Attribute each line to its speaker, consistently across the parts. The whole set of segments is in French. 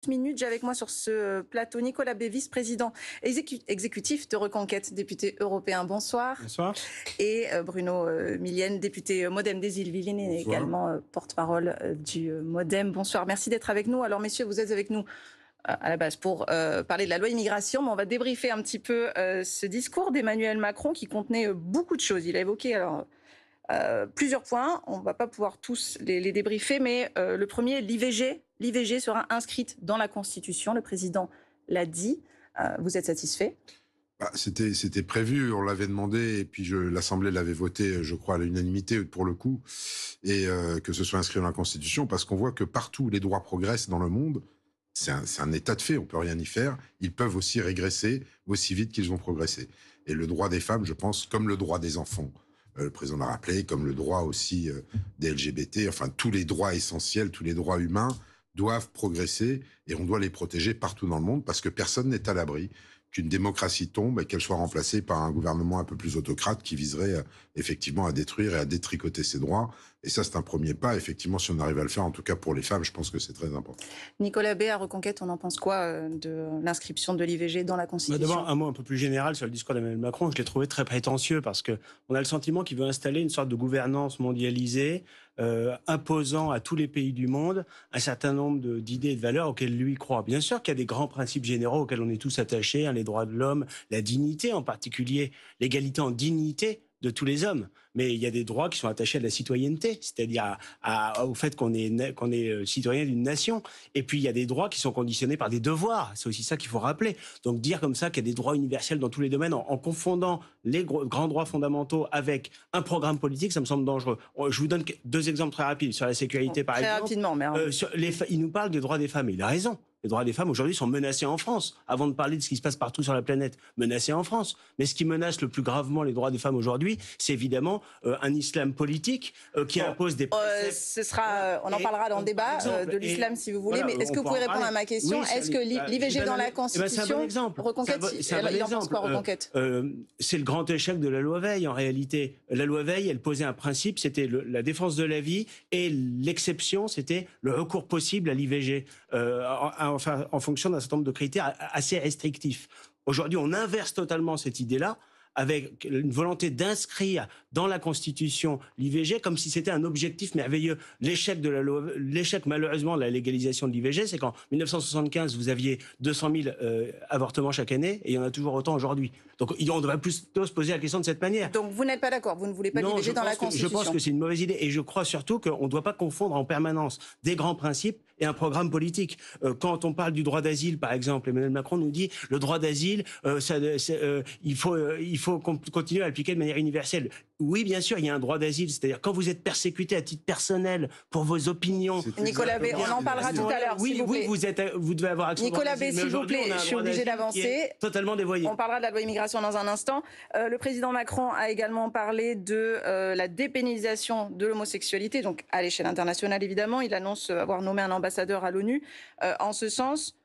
Speaker 1: Minutes, j'ai avec moi sur ce plateau Nicolas B, vice-président exécutif de Reconquête, député européen. Bonsoir.
Speaker 2: Bonsoir.
Speaker 1: Et Bruno Millienne, député MoDem des Îles-Yvelines et également porte-parole du MoDem. Bonsoir, merci d'être avec nous. Alors messieurs, vous êtes avec nous à la base pour parler de la loi immigration, mais on va débriefer un petit peu ce discours d'Emmanuel Macron qui contenait beaucoup de choses. Il a évoqué plusieurs points, on ne va pas pouvoir tous les débriefer, mais le premier, l'IVG. L'IVG sera inscrite dans la Constitution, le président l'a dit. Vous êtes satisfait ?
Speaker 3: C'était prévu, on l'avait demandé, et puis l'Assemblée l'avait voté, je crois, à l'unanimité pour le coup, et que ce soit inscrit dans la Constitution, parce qu'on voit que partout où les droits progressent dans le monde, c'est un état de fait, on peut rien y faire, ils peuvent aussi régresser aussi vite qu'ils ont progressé. Et le droit des femmes, je pense, comme le droit des enfants, le président l'a rappelé, comme le droit aussi des LGBT, enfin tous les droits essentiels, tous les droits humains doivent progresser et on doit les protéger partout dans le monde parce que personne n'est à l'abri qu'une démocratie tombe et qu'elle soit remplacée par un gouvernement un peu plus autocrate qui viserait effectivement à détruire et à détricoter ses droits. Et ça, c'est un premier pas. Effectivement, si on arrive à le faire, en tout cas pour les femmes, je pense que c'est très important.
Speaker 1: Nicolas B, à Reconquête, on en pense quoi de l'inscription de l'IVG dans la Constitution ?
Speaker 2: D'abord, un mot un peu plus général sur le discours d'Emmanuel Macron. Je l'ai trouvé très prétentieux parce qu'on a le sentiment qu'il veut installer une sorte de gouvernance mondialisée, imposant à tous les pays du monde un certain nombre d'idées et de valeurs auxquelles lui croit. Bien sûr qu'il y a des grands principes généraux auxquels on est tous attachés, les droits de l'homme, la dignité en particulier, l'égalité en dignité de tous les hommes. Mais il y a des droits qui sont attachés à la citoyenneté, c'est-à-dire au fait qu'on est citoyen d'une nation. Et puis il y a des droits qui sont conditionnés par des devoirs. C'est aussi ça qu'il faut rappeler. Donc dire comme ça qu'il y a des droits universels dans tous les domaines en confondant les grands droits fondamentaux avec un programme politique, ça me semble dangereux. Je vous donne deux exemples très rapides sur la sécurité, par exemple.
Speaker 1: Très rapidement, mais...
Speaker 2: il nous parle des droits des femmes. Il a raison. Les droits des femmes aujourd'hui sont menacés en France, avant de parler de ce qui se passe partout sur la planète, menacés en France. Mais ce qui menace le plus gravement les droits des femmes aujourd'hui, c'est évidemment un islam politique qui impose des préceptes.
Speaker 1: On en parlera dans le débat de l'islam si vous voulez, voilà, mais est-ce que vous pouvez répondre à ma question ? Est-ce que l'IVG dans la Constitution,
Speaker 2: c'est un bon exemple.
Speaker 1: Reconquête, il en pense quoi, Reconquête ?
Speaker 2: C'est le grand échec de la loi Veil en réalité. La loi Veil, elle posait un principe, c'était la défense de la vie, et l'exception, c'était le recours possible à l'IVG. En fonction d'un certain nombre de critères assez restrictifs. Aujourd'hui, on inverse totalement cette idée-là avec une volonté d'inscrire dans la Constitution l'IVG comme si c'était un objectif merveilleux. L'échec malheureusement de la légalisation de l'IVG, c'est qu'en 1975, vous aviez 200 000 avortements chaque année et il y en a toujours autant aujourd'hui. Donc on devrait plutôt se poser la question de cette manière.
Speaker 1: Donc vous n'êtes pas d'accord, vous ne voulez pas l'IVG dans la Constitution ?
Speaker 2: Je pense que c'est une mauvaise idée et je crois surtout qu'on ne doit pas confondre en permanence des grands principes et un programme politique. Quand on parle du droit d'asile, par exemple, Emmanuel Macron nous dit le droit d'asile, il faut continuer à l'appliquer de manière universelle. Oui, bien sûr, il y a un droit d'asile, c'est-à-dire quand vous êtes persécuté à titre personnel pour vos opinions.
Speaker 1: Nicolas B, on en parlera tout à l'heure.
Speaker 2: Oui, vous devez avoir accès.
Speaker 1: Nicolas B, s'il vous plaît, je suis obligée d'avancer.
Speaker 2: Totalement dévoyé.
Speaker 1: On parlera de la loi immigration dans un instant. Le président Macron a également parlé de la dépénalisation de l'homosexualité, donc à l'échelle internationale évidemment. Il annonce avoir nommé un ambassadeur à l'ONU en ce sens.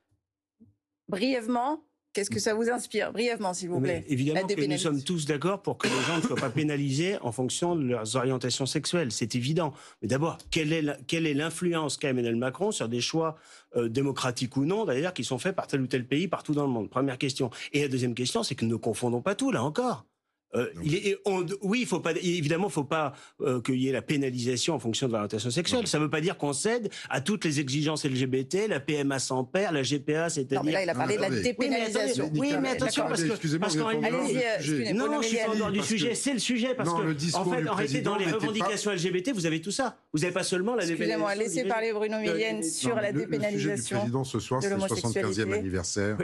Speaker 1: Brièvement, qu'est-ce que ça vous inspire ? Brièvement, s'il vous plaît.
Speaker 2: Évidemment que nous sommes tous d'accord pour que les gens ne soient pas pénalisés en fonction de leurs orientations sexuelles. C'est évident. Mais d'abord, quelle est l'influence qu'a Emmanuel Macron sur des choix démocratiques ou non, d'ailleurs, qui sont faits par tel ou tel pays partout dans le monde ? Première question. Et la deuxième question, c'est que ne confondons pas tout, là encore. Il faut pas qu'il y ait la pénalisation en fonction de l'orientation sexuelle. Ça ne veut pas dire qu'on cède à toutes les exigences LGBT, la PMA sans père, la GPA, c'est-à-dire.
Speaker 1: Non, mais là, il a parlé de la dépénalisation.
Speaker 2: Oui, mais attention, parce qu'en réalité, non, je suis pas en dehors du sujet. C'est le sujet parce que, en réalité, dans les revendications LGBT, vous avez tout ça. Vous n'avez pas seulement la dépénalisation.
Speaker 1: Excusez-moi, laissez parler Bruno Millienne sur la dépénalisation.
Speaker 3: Le sujet du président ce soir, c'est le 75e anniversaire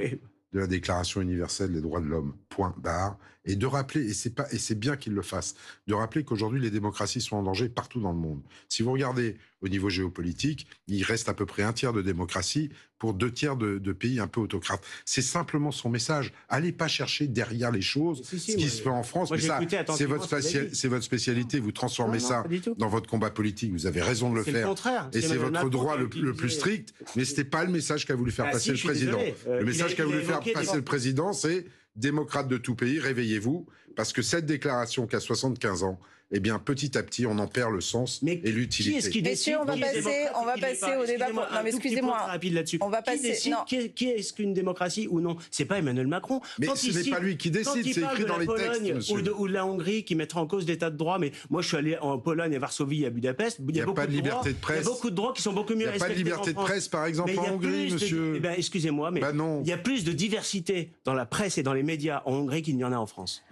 Speaker 3: de la Déclaration universelle des droits de l'homme, point barre, et de rappeler, et c'est bien qu'il le fasse, de rappeler qu'aujourd'hui les démocraties sont en danger partout dans le monde. Si vous regardez au niveau géopolitique, il reste à peu près un tiers de démocratie pour 2 tiers de pays un peu autocrates. C'est simplement son message. Allez pas chercher derrière les choses ce qui se fait en France, mais ça, c'est votre spécialité, vous transformez ça dans votre combat politique, vous avez raison de le faire, et c'est votre droit le plus strict, mais c'était pas le message qu'a voulu faire passer le président. Le message qu'a voulu faire passer le président, c'est démocrates de tout pays, réveillez-vous, Parce que cette déclaration qu'à 75 ans, eh bien, petit à petit, on en perd le sens et l'utilité.
Speaker 1: Qui est-ce qui décide? On va passer au débat. Non, mais excusez-moi.
Speaker 2: Rapide là-dessus.
Speaker 1: On va passer.
Speaker 2: Qui est-ce qu'une démocratie ou non? C'est pas Emmanuel Macron.
Speaker 3: Mais ce n'est pas lui qui décide, c'est écrit dans les textes, monsieur.
Speaker 2: Ou de la Hongrie qui mettra en cause l'état de droit. Mais moi, je suis allé en Pologne, à Varsovie, à Budapest.
Speaker 3: Il n'y a pas de liberté de presse.
Speaker 2: Il y a beaucoup de droits qui sont beaucoup mieux respectés.
Speaker 3: Il n'y a pas de liberté de presse, par exemple, en Hongrie, monsieur.
Speaker 2: Eh bien, excusez-moi, mais il y a plus de diversité dans la presse et dans les médias en Hongrie qu'il n'y en a en France.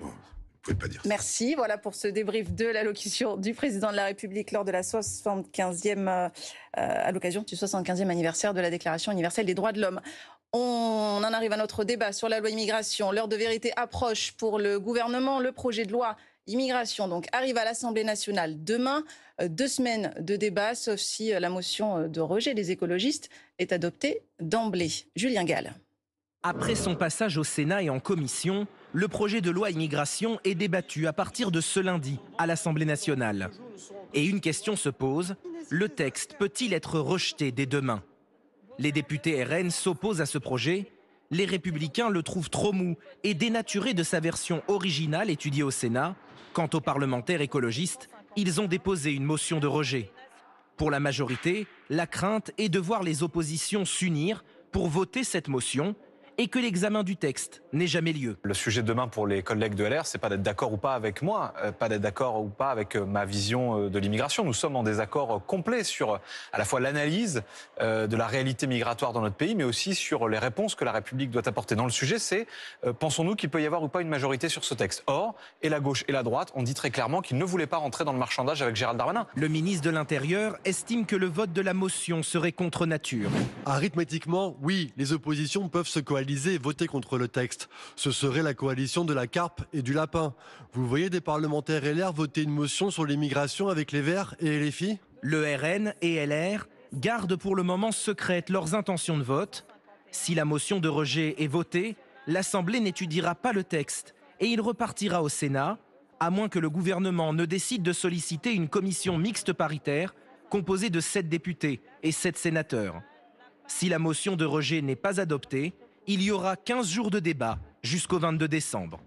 Speaker 3: Vous pouvez pas dire ça.
Speaker 1: Merci. Voilà pour ce débrief de l'allocution du président de la République lors de la 75e, à l'occasion du 75e anniversaire de la Déclaration universelle des droits de l'homme. On en arrive à notre débat sur la loi immigration. L'heure de vérité approche pour le gouvernement. Le projet de loi immigration donc arrive à l'Assemblée nationale demain. 2 semaines de débat, sauf si la motion de rejet des écologistes est adoptée d'emblée. Julien Gall.
Speaker 4: Après son passage au Sénat et en commission, le projet de loi immigration est débattu à partir de ce lundi à l'Assemblée nationale. Et une question se pose, le texte peut-il être rejeté dès demain? Les députés RN s'opposent à ce projet, les Républicains le trouvent trop mou et dénaturé de sa version originale étudiée au Sénat. Quant aux parlementaires écologistes, ils ont déposé une motion de rejet. Pour la majorité, la crainte est de voir les oppositions s'unir pour voter cette motion et que l'examen du texte n'ait jamais lieu.
Speaker 5: Le sujet de demain pour les collègues de LR, c'est pas d'être d'accord ou pas avec moi, pas d'être d'accord ou pas avec ma vision de l'immigration. Nous sommes en désaccord complet sur à la fois l'analyse de la réalité migratoire dans notre pays, mais aussi sur les réponses que la République doit apporter. Dans le sujet, c'est pensons-nous qu'il peut y avoir ou pas une majorité sur ce texte. Or, et la gauche et la droite ont dit très clairement qu'ils ne voulaient pas rentrer dans le marchandage avec Gérald Darmanin.
Speaker 4: Le ministre de l'Intérieur estime que le vote de la motion serait contre nature.
Speaker 6: Arithmétiquement, oui, les oppositions peuvent se coaliser et voter contre le texte. Ce serait la coalition de la carpe et du lapin. Vous voyez des parlementaires LR voter une motion sur l'immigration avec les Verts et LFI?
Speaker 4: Le RN et LR gardent pour le moment secrètes leurs intentions de vote. Si la motion de rejet est votée, l'Assemblée n'étudiera pas le texte et il repartira au Sénat, à moins que le gouvernement ne décide de solliciter une commission mixte paritaire composée de 7 députés et 7 sénateurs. Si la motion de rejet n'est pas adoptée, il y aura 15 jours de débat jusqu'au 22 décembre.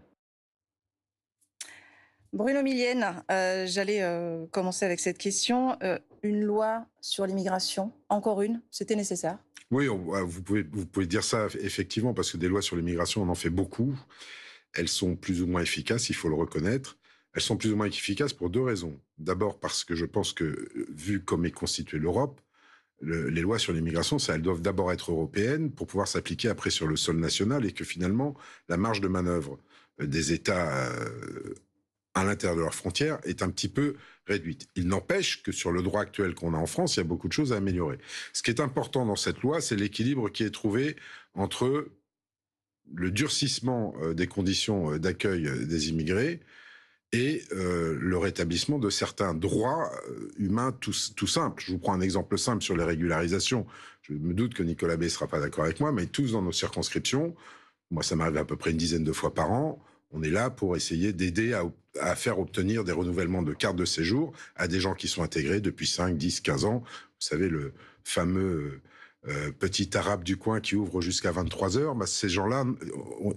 Speaker 1: Bruno Millienne, j'allais commencer avec cette question. Une loi sur l'immigration, encore une, c'était nécessaire?
Speaker 3: Oui, vous pouvez dire ça effectivement, parce que des lois sur l'immigration, on en fait beaucoup. Elles sont plus ou moins efficaces, il faut le reconnaître. Elles sont plus ou moins efficaces pour 2 raisons. D'abord parce que je pense que, vu comme est constituée l'Europe, les lois sur l'immigration, elles doivent d'abord être européennes pour pouvoir s'appliquer après sur le sol national, et que finalement, la marge de manœuvre des États à l'intérieur de leurs frontières est un petit peu réduite. Il n'empêche que sur le droit actuel qu'on a en France, il y a beaucoup de choses à améliorer. Ce qui est important dans cette loi, c'est l'équilibre qui est trouvé entre le durcissement des conditions d'accueil des immigrés et le rétablissement de certains droits humains tout simples. Je vous prends un exemple simple sur les régularisations. Je me doute que Nicolas B ne sera pas d'accord avec moi, mais tous dans nos circonscriptions, moi ça m'arrive à peu près une dizaine de fois par an, on est là pour essayer d'aider à faire obtenir des renouvellements de cartes de séjour à des gens qui sont intégrés depuis 5, 10, 15 ans. Vous savez, le fameux petit arabe du coin qui ouvre jusqu'à 23 heures, ces gens-là,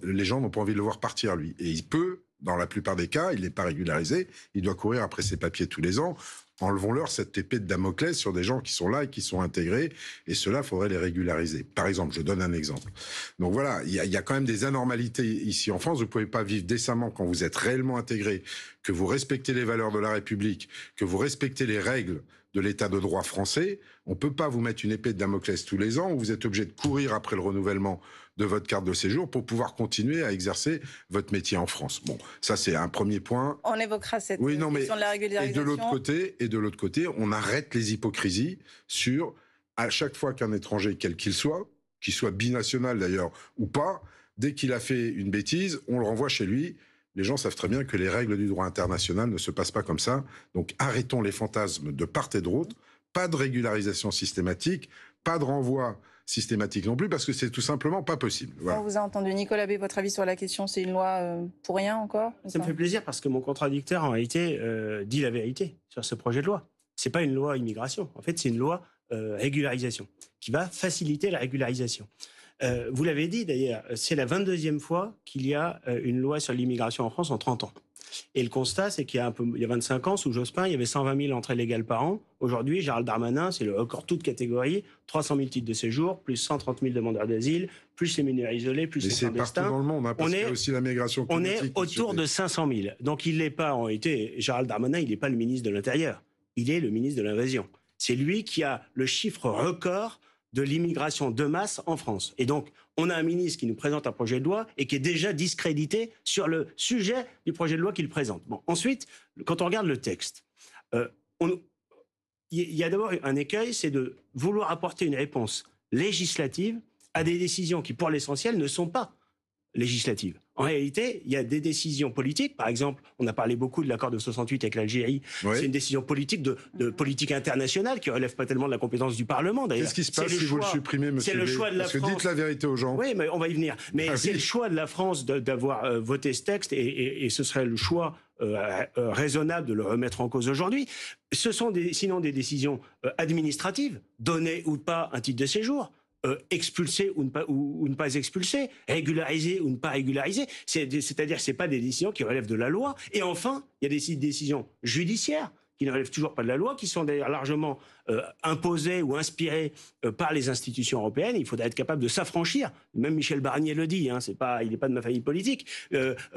Speaker 3: les gens n'ont pas envie de le voir partir, lui. Et il peut, dans la plupart des cas, il n'est pas régularisé, il doit courir après ses papiers tous les ans. Enlevons-leur cette épée de Damoclès sur des gens qui sont là et qui sont intégrés, et ceux-là, il faudrait les régulariser. Par exemple, je donne un exemple. Donc voilà, il y a quand même des anormalités ici en France. Vous ne pouvez pas vivre décemment quand vous êtes réellement intégré, que vous respectez les valeurs de la République, que vous respectez les règles de l'état de droit français. On ne peut pas vous mettre une épée de Damoclès tous les ans où vous êtes obligé de courir après le renouvellement de votre carte de séjour pour pouvoir continuer à exercer votre métier en France. Bon, ça c'est un premier point.
Speaker 1: On évoquera cette question de la régularisation.
Speaker 3: Et de l'autre côté, on arrête les hypocrisies sur, à chaque fois qu'un étranger, quel qu'il soit binational d'ailleurs ou pas, dès qu'il a fait une bêtise, on le renvoie chez lui. Les gens savent très bien que les règles du droit international ne se passent pas comme ça. Donc arrêtons les fantasmes de part et d'autre. Pas de régularisation systématique, pas de renvoi systématique non plus, parce que c'est tout simplement pas possible. Voilà.
Speaker 1: On vous a entendu. Nicolas B, votre avis sur la question, c'est une loi pour rien encore?
Speaker 2: Ça me fait plaisir parce que mon contradicteur, en réalité, dit la vérité sur ce projet de loi. C'est pas une loi immigration. En fait, c'est une loi régularisation qui va faciliter la régularisation. Vous l'avez dit d'ailleurs, c'est la 22e fois qu'il y a une loi sur l'immigration en France en 30 ans. Et le constat, c'est qu'il y a 25 ans, sous Jospin, il y avait 120 000 entrées légales par an. Aujourd'hui, Gérald Darmanin, c'est le record toute catégorie, 300 000 titres de séjour, plus 130 000 demandeurs d'asile, plus les mineurs isolés, plus
Speaker 3: Mais
Speaker 2: les
Speaker 3: c'est partout
Speaker 2: clandestins.
Speaker 3: dans le monde, hein, parce qu'il y a aussi la migration
Speaker 2: On
Speaker 3: climatique.
Speaker 2: est autour de 500 000. Donc il n'est pas, en réalité, Gérald Darmanin, il n'est pas le ministre de l'Intérieur. Il est le ministre de l'Invasion. C'est lui qui a le chiffre record de l'immigration de masse en France. Et donc, on a un ministre qui nous présente un projet de loi et qui est déjà discrédité sur le sujet du projet de loi qu'il présente. Bon, ensuite, quand on regarde le texte, il y a d'abord un écueil, c'est de vouloir apporter une réponse législative à des décisions qui, pour l'essentiel, ne sont pas législatives. En réalité, il y a des décisions politiques. Par exemple, on a parlé beaucoup de l'accord de 68 avec l'Algérie.
Speaker 3: Oui.
Speaker 2: C'est une décision politique de politique internationale qui relève pas tellement de la compétence du Parlement. D'ailleurs,
Speaker 3: Qu'est-ce qui se passe si vous le supprimez, monsieur
Speaker 2: C'est le
Speaker 3: Bay
Speaker 2: choix de la
Speaker 3: Parce que
Speaker 2: France.
Speaker 3: dites la vérité aux gens.
Speaker 2: Oui, mais on va y venir. Mais
Speaker 3: Ah
Speaker 2: c'est
Speaker 3: oui.
Speaker 2: le choix de la France d'avoir voté ce texte et ce serait le choix raisonnable de le remettre en cause aujourd'hui. Ce sont sinon des décisions administratives, donner ou pas un titre de séjour. Expulser ou ne pas expulser, régulariser ou ne pas régulariser. C'est-à-dire que ce n'est pas des décisions qui relèvent de la loi. Et enfin, il y a des décisions judiciaires qui ne relèvent toujours pas de la loi, qui sont d'ailleurs largement imposées ou inspirées par les institutions européennes. Il faudra être capable de s'affranchir, même Michel Barnier le dit, hein, il n'est pas de ma famille politique,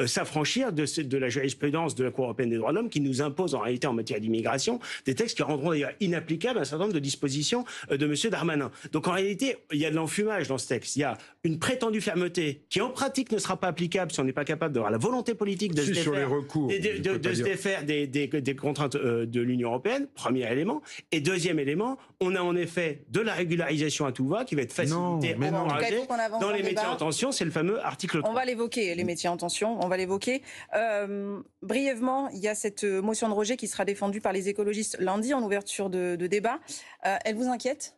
Speaker 2: s'affranchir de la jurisprudence de la Cour européenne des droits de l'homme qui nous impose en réalité en matière d'immigration des textes qui rendront d'ailleurs inapplicables un certain nombre de dispositions de M. Darmanin. Donc en réalité, il y a de l'enfumage dans ce texte. Il y a une prétendue fermeté qui en pratique ne sera pas applicable si on n'est pas capable d'avoir la volonté politique de se
Speaker 3: sur les
Speaker 2: défaire,
Speaker 3: recours,
Speaker 2: de se défaire des contraintes de l'Union européenne, premier élément. Et deuxième élément, on a en effet de la régularisation à tout va qui va être facilitée,
Speaker 3: Non, mais non.
Speaker 1: En tout cas, il faut qu'on avance
Speaker 2: dans les
Speaker 1: le
Speaker 2: métiers
Speaker 1: débat.
Speaker 2: en tension, c'est le fameux article 3.
Speaker 1: On va l'évoquer, les métiers en tension, on va l'évoquer. Brièvement, il y a cette motion de rejet qui sera défendue par les écologistes lundi en ouverture de débat. Elle vous inquiète ?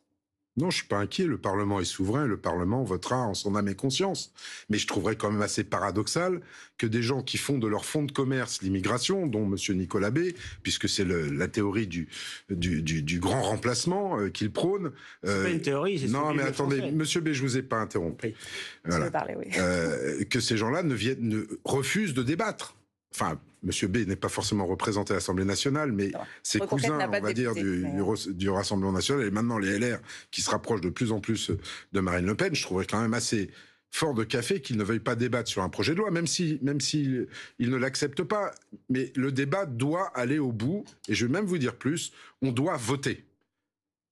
Speaker 3: Non, je suis pas inquiet. Le Parlement est souverain. Le Parlement votera en son âme et conscience. Mais je trouverais quand même assez paradoxal que des gens qui font de leur fonds de commerce l'immigration, dont M. Nicolas Bay, puisque c'est la théorie du grand remplacement qu'il prône.
Speaker 2: C'est pas une théorie, c'est
Speaker 3: Non,
Speaker 2: ce que
Speaker 3: mais
Speaker 2: dit le
Speaker 3: attendez,
Speaker 2: Français.
Speaker 3: Monsieur Bay, je vous ai pas interrompu.
Speaker 2: Oui.
Speaker 1: Je
Speaker 3: Voilà.
Speaker 1: veux parler, oui.
Speaker 3: Que ces gens-là refusent de débattre. Enfin, M. B n'est pas forcément représenté à l'Assemblée nationale, mais ses
Speaker 1: Reconquête
Speaker 3: cousins,
Speaker 1: n'a pas
Speaker 3: on
Speaker 1: de
Speaker 3: va dire,
Speaker 1: député,
Speaker 3: du Rassemblement national, et maintenant les LR, qui se rapprochent de plus en plus de Marine Le Pen, je trouverais quand même assez fort de café qu'ils ne veuillent pas débattre sur un projet de loi, même s'ils ne l'acceptent pas. Mais le débat doit aller au bout, et je vais même vous dire plus, on doit voter.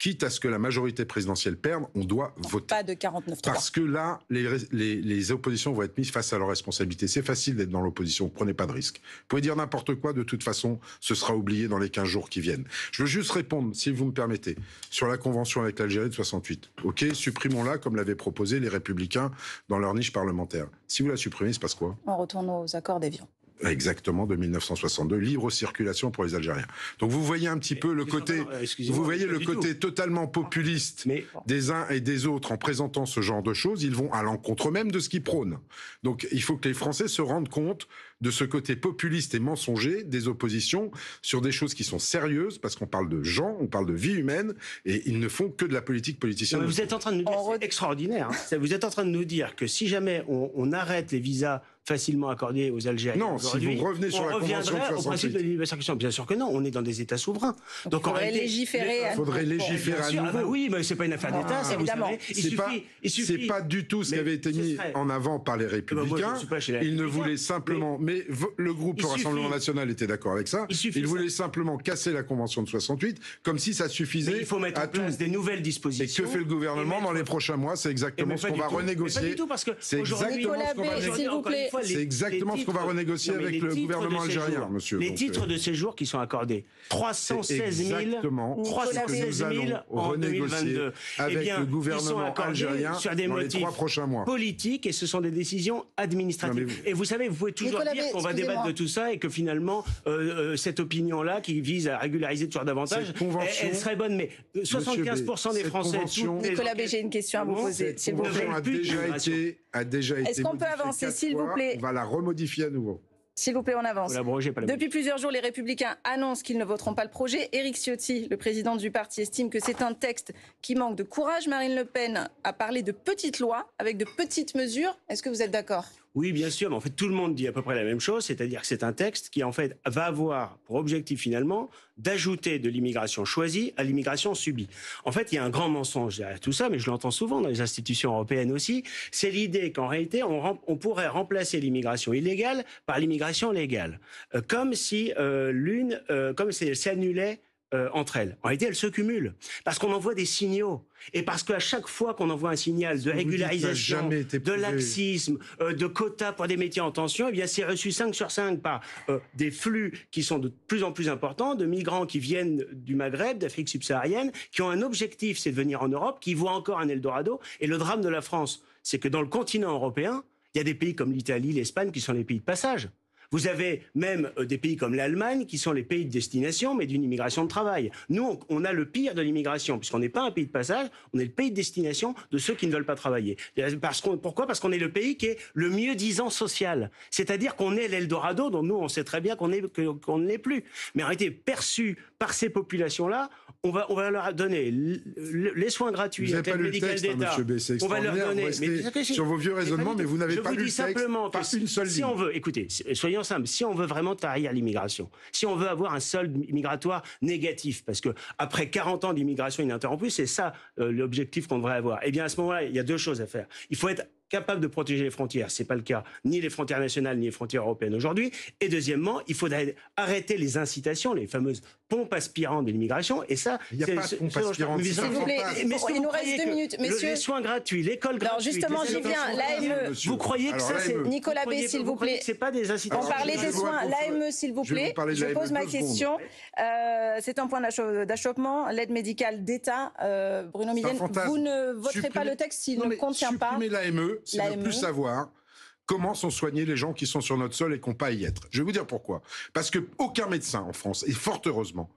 Speaker 3: Quitte à ce que la majorité présidentielle perde, on doit voter.
Speaker 1: Pas de 49-3.
Speaker 3: Parce que là, les oppositions vont être mises face à leurs responsabilités. C'est facile d'être dans l'opposition, prenez pas de risque. Vous pouvez dire n'importe quoi, de toute façon, ce sera oublié dans les 15 jours qui viennent. Je veux juste répondre, si vous me permettez, sur la convention avec l'Algérie de 68. Ok, supprimons-la comme l'avaient proposé les Républicains dans leur niche parlementaire. Si vous la supprimez, il se passe quoi ?
Speaker 1: On retourne aux accords d'Évian.
Speaker 3: Exactement, de 1962, libre circulation pour les Algériens. Donc vous voyez un petit peu le côté, vous voyez le côté totalement populiste des uns et des autres en présentant ce genre de choses. Ils vont à l'encontre même de ce qu'ils prônent. Donc il faut que les Français se rendent compte de ce côté populiste et mensonger des oppositions sur des choses qui sont sérieuses, parce qu'on parle de gens, on parle de vie humaine, et ils ne font que de la politique politicienne.
Speaker 2: Non, vous êtes en train de nous dire, c'est extraordinaire, hein. Vous êtes en train de nous dire que si jamais on arrête les visas facilement accordés aux Algériens,
Speaker 3: non, si vous revenez sur la convention de 68,
Speaker 2: au principe de libre circulation. Bien sûr que non, on est dans des États souverains.
Speaker 1: Donc il faudrait légiférer à nouveau.
Speaker 2: Ah bah oui, mais c'est pas une affaire d'État, ça,
Speaker 1: évidemment.
Speaker 2: Vous savez.
Speaker 3: C'est pas du tout ce qui avait été mis en avant par les Républicains. Ils ne voulaient simplement, mais le groupe Rassemblement National était d'accord avec ça. Ils voulaient simplement casser la convention de 68, comme si ça suffisait.
Speaker 2: Mais il faut mettre en place des nouvelles dispositions.
Speaker 3: Et que fait le gouvernement dans les prochains mois? C'est exactement ce qu'on va renégocier.
Speaker 2: C'est
Speaker 3: exactement ce qu'on va renégocier. C'est exactement ce qu'on va renégocier avec le gouvernement algérien, monsieur.
Speaker 2: Les titres de séjour qui sont accordés, 316 000 en 2022.
Speaker 3: Avec le gouvernement algérien
Speaker 2: sur des
Speaker 3: dans les
Speaker 2: motifs
Speaker 3: 3 prochains mois.
Speaker 2: Politiques, et ce sont des décisions administratives. Et vous savez, vous pouvez toujours dire qu'on va débattre de tout ça et que finalement, cette opinion-là qui vise à régulariser toujours davantage, elle serait bonne. Mais 75% des Français...
Speaker 1: Nicolas B, j'ai une question à vous poser, s'il vous plaît.
Speaker 3: A déjà été
Speaker 1: Est-ce qu'on peut avancer, s'il vous plaît?
Speaker 3: On va la remodifier à nouveau.
Speaker 1: S'il vous plaît, on avance. Depuis plusieurs jours, les Républicains annoncent qu'ils ne voteront pas le projet. Éric Ciotti, le président du parti, estime que c'est un texte qui manque de courage. Marine Le Pen a parlé de petites lois avec de petites mesures. Est-ce que vous êtes d'accord ?
Speaker 2: Oui, bien sûr, mais en fait, tout le monde dit à peu près la même chose, c'est-à-dire que c'est un texte qui, en fait, va avoir pour objectif, finalement, d'ajouter de l'immigration choisie à l'immigration subie. En fait, il y a un grand mensonge derrière tout ça, mais je l'entends souvent dans les institutions européennes aussi, c'est l'idée qu'en réalité, on pourrait remplacer l'immigration illégale par l'immigration légale. Comme si comme si elle s'annulait entre elles. En réalité, elles se cumulent. Parce qu'on envoie des signaux. Et parce qu'à chaque fois qu'on envoie un signal de régularisation, de laxisme, de quotas pour des métiers en tension, eh bien, c'est reçu 5 sur 5 par des flux qui sont de plus en plus importants, de migrants qui viennent du Maghreb, d'Afrique subsaharienne, qui ont un objectif, c'est de venir en Europe, qui voient encore un Eldorado. Et le drame de la France, c'est que dans le continent européen, il y a des pays comme l'Italie, l'Espagne, qui sont les pays de passage. Vous avez même des pays comme l'Allemagne qui sont les pays de destination, mais d'une immigration de travail. Nous, on a le pire de l'immigration, puisqu'on n'est pas un pays de passage, on est le pays de destination de ceux qui ne veulent pas travailler. Pourquoi ? Parce qu'on est le pays qui est le mieux-disant social. C'est-à-dire qu'on est l'Eldorado, dont nous, on sait très bien qu'on ne l'est plus. Mais en réalité, perçu par ces populations-là, on va leur donner les soins gratuits,
Speaker 3: l'aide médicale d'État. On va leur donner... sur vos vieux raisonnements, mais vous n'avez pas lu le texte. Je vous dis simplement que si on veut, écoutez, soyons simple, si on veut vraiment tarir l'immigration, si on veut avoir un solde migratoire négatif, parce que après 40 ans d'immigration ininterrompue, c'est ça l'objectif qu'on devrait avoir, eh bien à ce moment-là, il y a deux choses à faire. Il faut être capable de protéger les frontières, c'est pas le cas, ni les frontières nationales, ni les frontières européennes aujourd'hui. Et deuxièmement, il faudrait arrêter les incitations, les fameuses pompes aspirantes de l'immigration. Et ça, il n'y a pas de pompe aspirante.
Speaker 1: S'il vous plaît, il nous reste 2 minutes, messieurs.
Speaker 2: Les soins gratuits, l'école gratuite.
Speaker 1: Alors justement, j'y viens. L'AME.
Speaker 2: Vous croyez que ça, c'est
Speaker 1: Nicolas B, s'il vous plaît.
Speaker 2: C'est pas des incitations.
Speaker 1: On parlait des soins. L'AME, s'il vous plaît. Je pose ma question. C'est un point d'achoppement. L'aide médicale d'État. Bruno Millienne, vous ne voterez pas le texte s'il ne contient pas.
Speaker 3: Supprimer l'AME, c'est ne plus savoir comment sont soignés les gens qui sont sur notre sol et qui n'ont pas à y être. Je vais vous dire pourquoi. Parce qu'aucun médecin en France, et fort heureusement,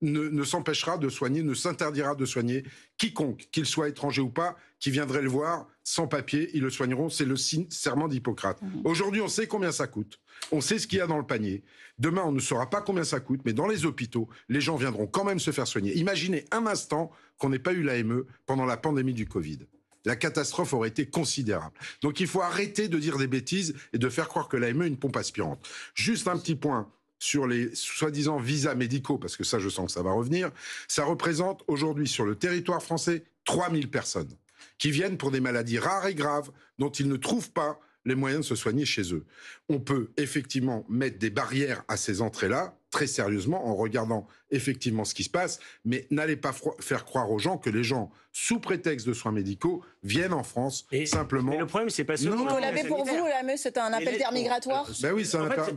Speaker 3: ne s'empêchera de soigner, ne s'interdira de soigner quiconque, qu'il soit étranger ou pas, qui viendrait le voir sans papier, ils le soigneront. C'est le serment d'Hippocrate. Aujourd'hui, on sait combien ça coûte. On sait ce qu'il y a dans le panier. Demain, on ne saura pas combien ça coûte, mais dans les hôpitaux, les gens viendront quand même se faire soigner. Imaginez un instant qu'on n'ait pas eu l'AME pendant la pandémie du Covid. La catastrophe aurait été considérable. Donc il faut arrêter de dire des bêtises et de faire croire que l'AME est une pompe aspirante. Juste un petit point sur les soi-disant visas médicaux, parce que ça, je sens que ça va revenir. Ça représente aujourd'hui sur le territoire français 3000 personnes qui viennent pour des maladies rares et graves dont ils ne trouvent pas les moyens de se soigner chez eux. On peut effectivement mettre des barrières à ces entrées-là, très sérieusement, en regardant effectivement ce qui se passe, mais n'allez pas faire croire aux gens que les gens, sous prétexte de soins médicaux, viennent en France simplement...
Speaker 2: Mais le problème, c'est pas seulement...
Speaker 1: Nicolas B, pour vous, l'AME, c'est un appel d'air migratoire.
Speaker 3: Ben oui,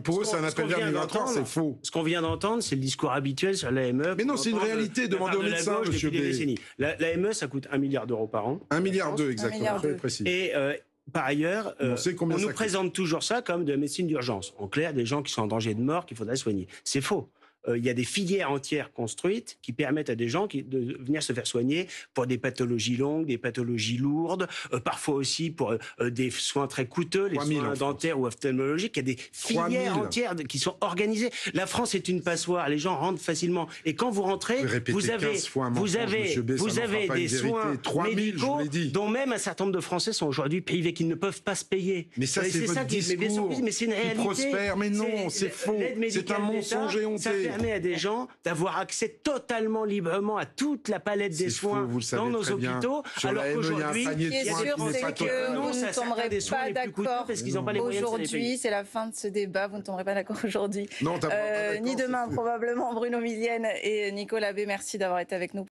Speaker 3: pour eux, c'est un appel d'air migratoire, c'est faux.
Speaker 2: Ce qu'on vient d'entendre, c'est le discours habituel sur l'AME.
Speaker 3: Mais non, c'est une réalité, demandez aux médecins, monsieur B.
Speaker 2: L'AME, ça coûte 1 milliard d'euros par an.
Speaker 3: 1,2 milliard, exactement, très précis.
Speaker 2: Et... par ailleurs, on nous présente toujours ça comme de la médecine d'urgence. En clair, des gens qui sont en danger de mort qu'il faudrait soigner. C'est faux. Il y a des filières entières construites qui permettent à des gens de venir se faire soigner pour des pathologies longues, des pathologies lourdes, parfois aussi pour des soins très coûteux, les soins dentaires ou ophtalmologiques. Il y a des filières entières qui sont organisées. La France est une passoire, les gens rentrent facilement. Et quand vous rentrez, vous avez des soins médicaux dont même un certain nombre de Français sont aujourd'hui privés, qu'ils ne peuvent pas se payer.
Speaker 3: Mais ça, c'est votre discours
Speaker 2: mais c'est une réalité.
Speaker 3: Prospère, mais non, c'est faux. C'est un mensonge éhonté.
Speaker 2: Permet à des gens d'avoir accès totalement librement à toute la palette des soins dans nos hôpitaux, alors qu'aujourd'hui,
Speaker 1: ce qui est sûr, c'est que vous ne tomberez pas d'accord aujourd'hui. C'est la fin de ce débat. Vous ne tomberez pas d'accord aujourd'hui. Ni demain, probablement. Bruno Millienne et Nicolas B, merci d'avoir été avec nous.